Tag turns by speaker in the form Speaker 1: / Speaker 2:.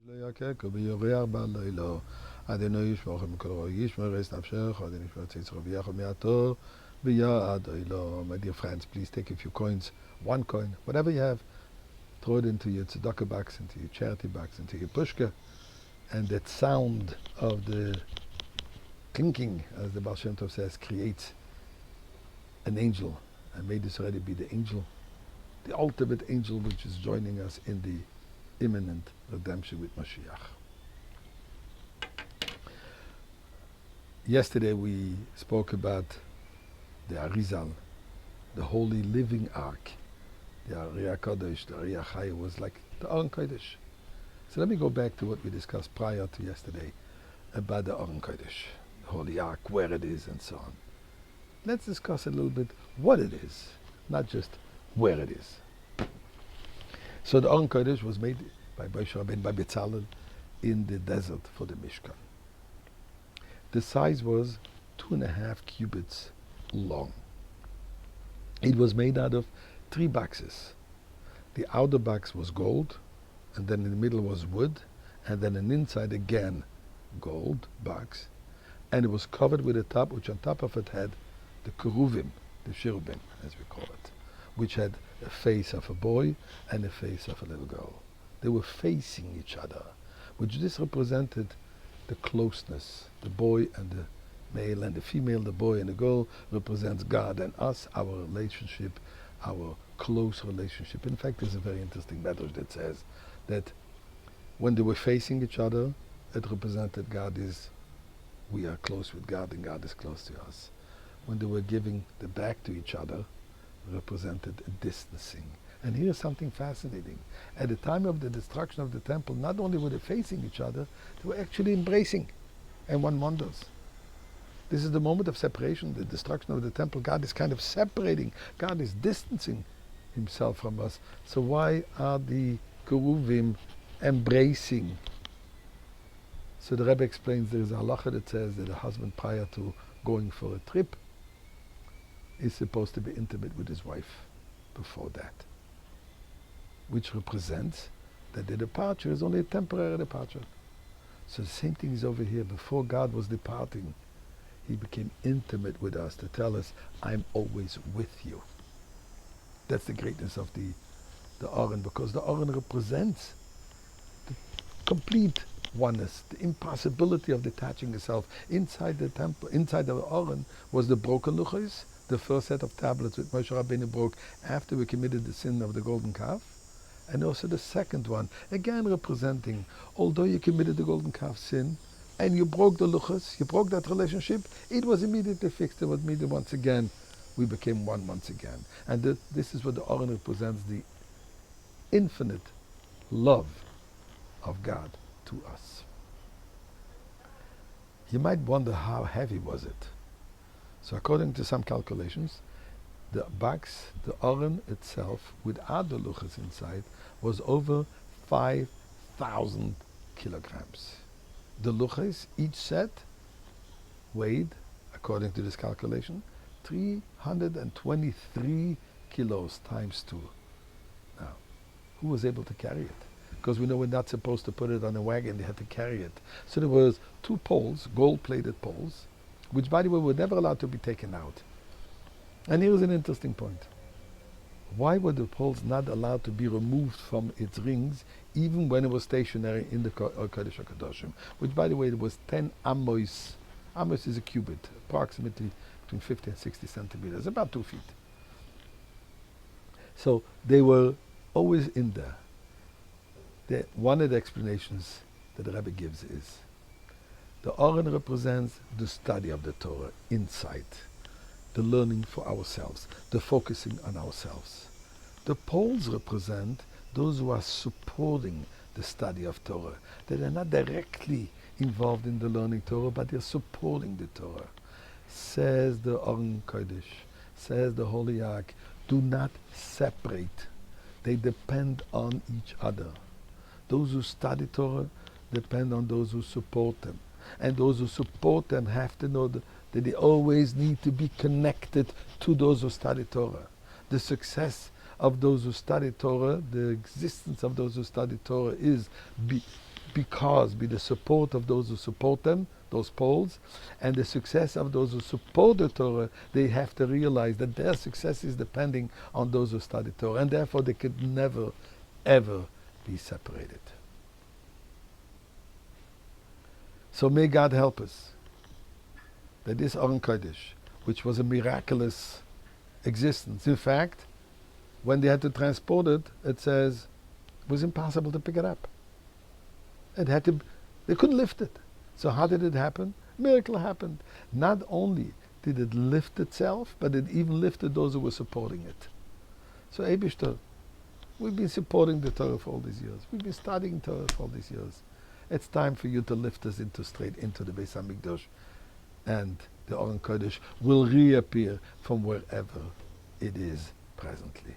Speaker 1: לא יקק וביורח בלילה. אדוני ישמורך מכל רוע, ישמור את נפשך, אדוני ישמור את יצרו ויחד מעתו, ויעד אילו. My dear friends, please take a few coins, one coin, whatever you have, throw it into your tzedakah bags, into your charity bags, into your pushka, and that sound of the clinking, as the Baal Shem Tov says, creates an angel. And may this already be the angel, the ultimate angel which is joining us in the imminent redemption with Mashiach. Yesterday we spoke about the Arizal, the holy living ark. The Ari Halodesh, the Ari Chaya was like the Aron Halodesh. So let me go back to what we discussed prior to yesterday about the Aron Halodesh, the holy ark, where it is and so on. Let's discuss a little bit what it is, not just where it is. So the Aron Halodesh was made by Moshe Rabbeinu, by Betzalel, in the desert for the Mishkan. The size was 2.5 cubits long. It was made out of 3 boxes. The outer box was gold, and then in the middle was wood, and then an inside again gold box, and it was covered with a top, which on top of it had the keruvim, the cherubim, as we call it, which had a face of a boy and a face of a little girl. They were facing each other, which this represented the closeness. The boy and the male and the female, the boy and the girl, represents God and us, our relationship, our close relationship. In fact, there's a very interesting medrash that says that when they were facing each other, it represented we are close with God and God is close to us. When they were giving the back to each other, represented a distancing. And here's something fascinating. At the time of the destruction of the temple, not only were they facing each other, they were actually embracing. And one wonders. This is the moment of separation, the destruction of the temple. God is kind of separating. God is distancing himself from us. So why are the keruvim embracing? So the Rebbe explains there is a halacha that says that a husband prior to going for a trip is supposed to be intimate with his wife before that, which represents that the departure is only a temporary departure. So the same thing is over here. Before God was departing, he became intimate with us to tell us, I'm always with you. That's the greatness of the Aron, because the Aron represents the complete oneness, the impossibility of detaching yourself. Inside the temple, inside the Aron was the broken luchos, the first set of tablets which Moshe Rabbeinu broke after we committed the sin of the golden calf, and also the second one, again representing, although you committed the golden calf sin, and you broke the luchos, you broke that relationship, it was immediately fixed. It was immediately once again, we became one once again. And this is what the Aron represents, the infinite love of God to us. You might wonder how heavy was it. So according to some calculations, the box, the Aron itself, without the luchos inside, was over 5,000 kilograms. The luchos, each set, weighed, according to this calculation, 323 kilos times 2. Now, who was able to carry it? Because we know we're not supposed to put it on a wagon, they had to carry it. So there was 2 poles, gold-plated poles, which, by the way, were never allowed to be taken out. And here's an interesting point. Why were the poles not allowed to be removed from its rings, even when it was stationary in the Kodesh HaKadoshim? Which, by the way, it was 10 amos. Amos is a cubit, approximately between 50 and 60 centimeters, about 2 feet. So they were always in there. One of the explanations that the Rebbe gives is, the Aron represents the study of the Torah, insight, the learning for ourselves, the focusing on ourselves. The poles represent those who are supporting the study of Torah. They are not directly involved in the learning Torah, but they're supporting the Torah. Says the Aron Halodesh, says the Holy Ark, do not separate. They depend on each other. Those who study Torah depend on those who support them. And those who support them have to know that they always need to be connected to those who study Torah. The success of those who study Torah, the existence of those who study Torah is be the support of those who support them, those poles, and the success of those who support the Torah, they have to realize that their success is depending on those who study Torah, and therefore they could never, ever be separated. So may God help us that this Aron Halodesh, which was a miraculous existence, in fact, when they had to transport it, it says it was impossible to pick it up. They couldn't lift it. So how did it happen? Miracle happened. Not only did it lift itself, but it even lifted those who were supporting it. So Eibishter, we've been supporting the Torah for all these years. We've been studying Torah for all these years. It's time for you to lift us straight into the Beis HaMikdash, and the Aron Halodesh will reappear from wherever it is presently.